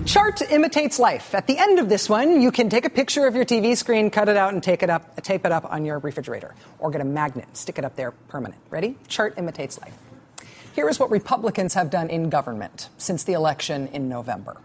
Chart imitates life. At the end of this one, you can take a picture of your TV screen, cut it out, and tape it up on your refrigerator. Or get a magnet, stick it up there permanent. Ready? Chart imitates life. Here is what Republicans have done in government since the election in November.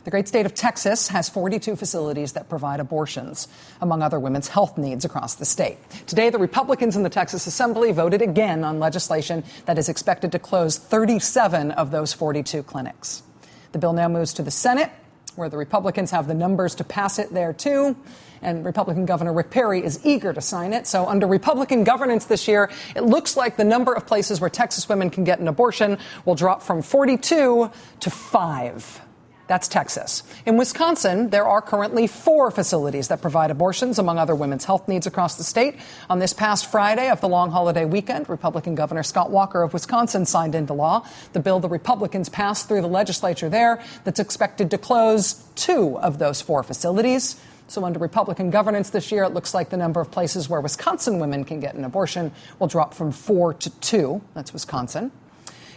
The great state of Texas has 42 facilities that provide abortions, among other women's health needs across the state. Today, the Republicans in the Texas Assembly voted again on legislation that is expected to close 37 of those 42 clinics. The bill now moves to the Senate, where the Republicans have the numbers to pass it there, too. And Republican Governor Rick Perry is eager to sign it. So under Republican governance this year, it looks like the number of places where Texas women can get an abortion will drop from 42 to 5. That's Texas. In Wisconsin, there are currently 4 facilities that provide abortions, among other women's health needs across the state. On this past Friday of the long holiday weekend, Republican Governor Scott Walker of Wisconsin signed into law the bill the Republicans passed through the legislature there that's expected to close 2 of those 4 facilities. So under Republican governance this year, it looks like the number of places where Wisconsin women can get an abortion will drop from 4 to 2. That's Wisconsin.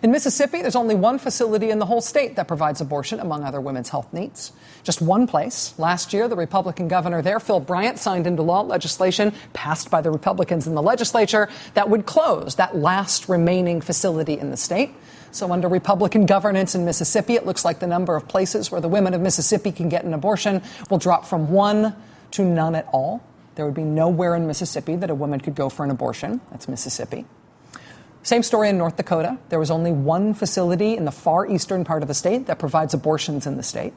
In Mississippi, there's only 1 facility in the whole state that provides abortion, among other women's health needs. Just 1 place. Last year, the Republican governor there, Phil Bryant, signed into law legislation passed by the Republicans in the legislature that would close that last remaining facility in the state. So under Republican governance in Mississippi, it looks like the number of places where the women of Mississippi can get an abortion will drop from 1 to none at all. There would be nowhere in Mississippi that a woman could go for an abortion. That's Mississippi. Same story in North Dakota. There was only 1 facility in the far eastern part of the state that provides abortions in the state.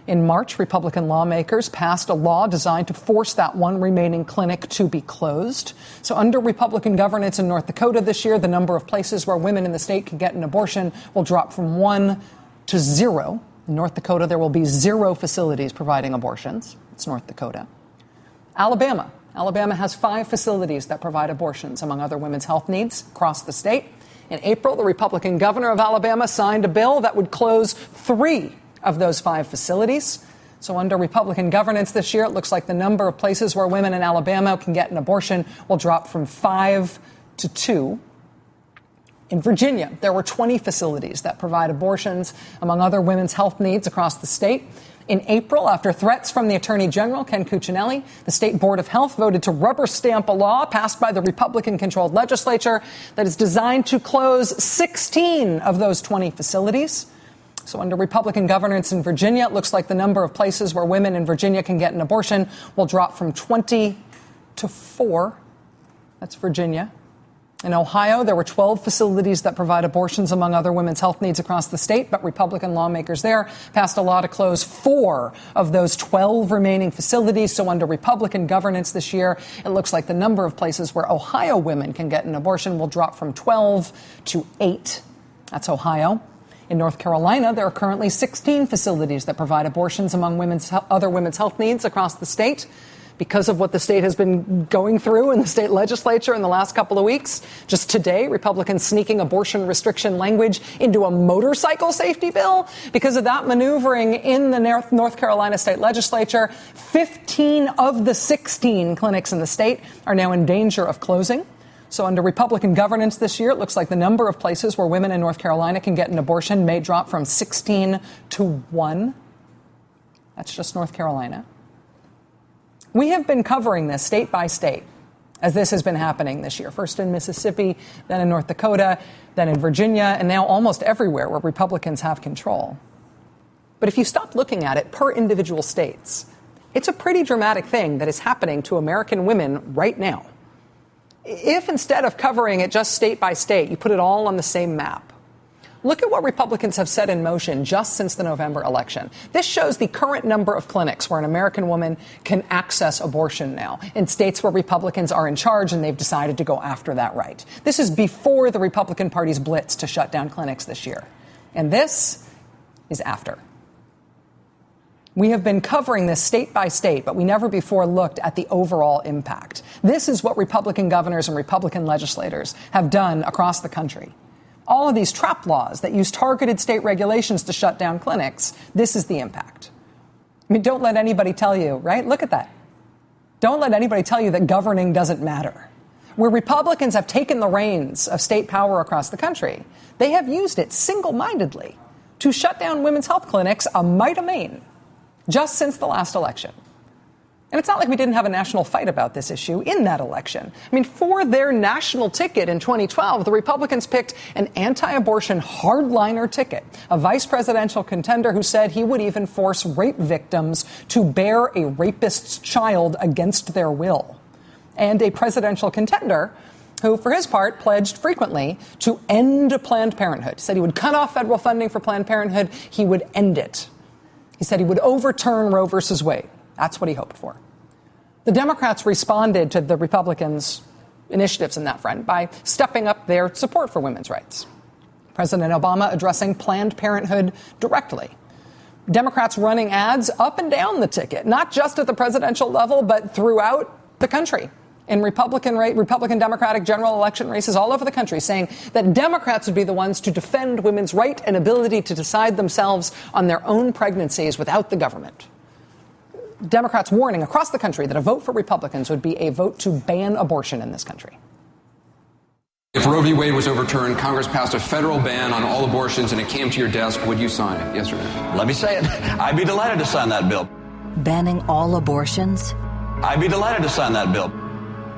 In March, Republican lawmakers passed a law designed to force that 1 remaining clinic to be closed. So under Republican governance in North Dakota this year, the number of places where women in the state can get an abortion will drop from 1 to 0. In North Dakota, there will be 0 facilities providing abortions. It's North Dakota. Alabama has 5 facilities that provide abortions, among other women's health needs, across the state. In April, the Republican governor of Alabama signed a bill that would close 3 of those 5 facilities. So under Republican governance this year, it looks like the number of places where women in Alabama can get an abortion will drop from 5 to 2. In Virginia, there were 20 facilities that provide abortions, among other women's health needs across the state. In April, after threats from the Attorney General, Ken Cuccinelli, the State Board of Health voted to rubber stamp a law passed by the Republican-controlled legislature that is designed to close 16 of those 20 facilities. So under Republican governance in Virginia, it looks like the number of places where women in Virginia can get an abortion will drop from 20 to 4. That's Virginia. In Ohio, there were 12 facilities that provide abortions, among other women's health needs across the state, but Republican lawmakers there passed a law to close 4 of those 12 remaining facilities. So under Republican governance this year, it looks like the number of places where Ohio women can get an abortion will drop from 12 to 8. That's Ohio. In North Carolina, there are currently 16 facilities that provide abortions, among other women's health needs across the state. Because of what the state has been going through in the state legislature in the last couple of weeks. Just today, Republicans sneaking abortion restriction language into a motorcycle safety bill. Because of that maneuvering in the North Carolina state legislature, 15 of the 16 clinics in the state are now in danger of closing. So under Republican governance this year, it looks like the number of places where women in North Carolina can get an abortion may drop from 16 to 1. That's just North Carolina. We have been covering this state by state as this has been happening this year. First in Mississippi, then in North Dakota, then in Virginia, and now almost everywhere where Republicans have control. But if you stop looking at it per individual states, it's a pretty dramatic thing that is happening to American women right now. If instead of covering it just state by state, you put it all on the same map, look at what Republicans have set in motion just since the November election. This shows the current number of clinics where an American woman can access abortion now in states where Republicans are in charge and they've decided to go after that right. This is before the Republican Party's blitz to shut down clinics this year. And this is after. We have been covering this state by state, but we never before looked at the overall impact. This is what Republican governors and Republican legislators have done across the country. All of these trap laws that use targeted state regulations to shut down clinics, this is the impact. I mean, don't let anybody tell you, right? Look at that. Don't let anybody tell you that governing doesn't matter. Where Republicans have taken the reins of state power across the country, they have used it single-mindedly to shut down women's health clinics a might amain just since the last election. And it's not like we didn't have a national fight about this issue in that election. I mean, for their national ticket in 2012, the Republicans picked an anti-abortion hardliner ticket, a vice presidential contender who said he would even force rape victims to bear a rapist's child against their will, and a presidential contender who, for his part, pledged frequently to end Planned Parenthood. He said he would cut off federal funding for Planned Parenthood. He would end it. He said he would overturn Roe versus Wade. That's what he hoped for. The Democrats responded to the Republicans' initiatives in that front by stepping up their support for women's rights. President Obama addressing Planned Parenthood directly. Democrats running ads up and down the ticket, not just at the presidential level, but throughout the country, in Republican Democratic general election races all over the country, saying that Democrats would be the ones to defend women's right and ability to decide themselves on their own pregnancies without the government. Democrats warning across the country that a vote for Republicans would be a vote to ban abortion in this country. If Roe v. Wade was overturned, Congress passed a federal ban on all abortions, and it came to your desk, would you sign it? Yes or no? Let me say it. I'd be delighted to sign that bill. Banning all abortions? I'd be delighted to sign that bill.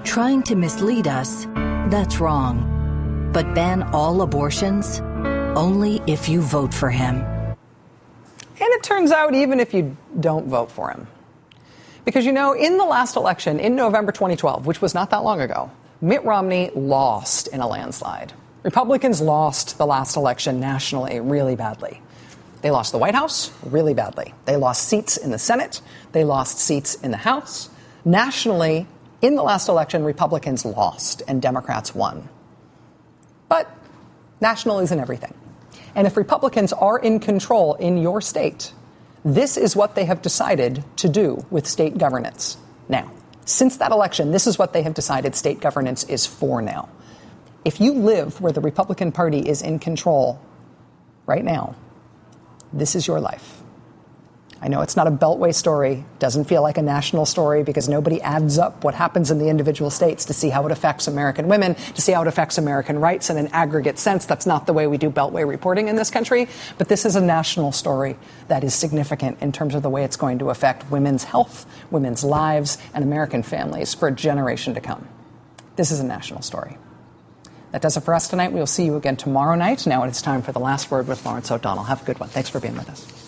Trying to mislead us, that's wrong. But ban all abortions? Only if you vote for him. And it turns out even if you don't vote for him. Because, you know, in the last election, in November 2012, which was not that long ago, Mitt Romney lost in a landslide. Republicans lost the last election nationally really badly. They lost the White House really badly. They lost seats in the Senate. They lost seats in the House. Nationally, in the last election, Republicans lost and Democrats won. But national isn't everything. And if Republicans are in control in your state, this is what they have decided to do with state governance. Now, since that election, this is what they have decided state governance is for now. If you live where the Republican Party is in control right now, this is your life. I know it's not a Beltway story, doesn't feel like a national story because nobody adds up what happens in the individual states to see how it affects American women, to see how it affects American rights in an aggregate sense. That's not the way we do Beltway reporting in this country. But this is a national story that is significant in terms of the way it's going to affect women's health, women's lives, and American families for a generation to come. This is a national story. That does it for us tonight. We will see you again tomorrow night. Now it is time for The Last Word with Lawrence O'Donnell. Have a good one. Thanks for being with us.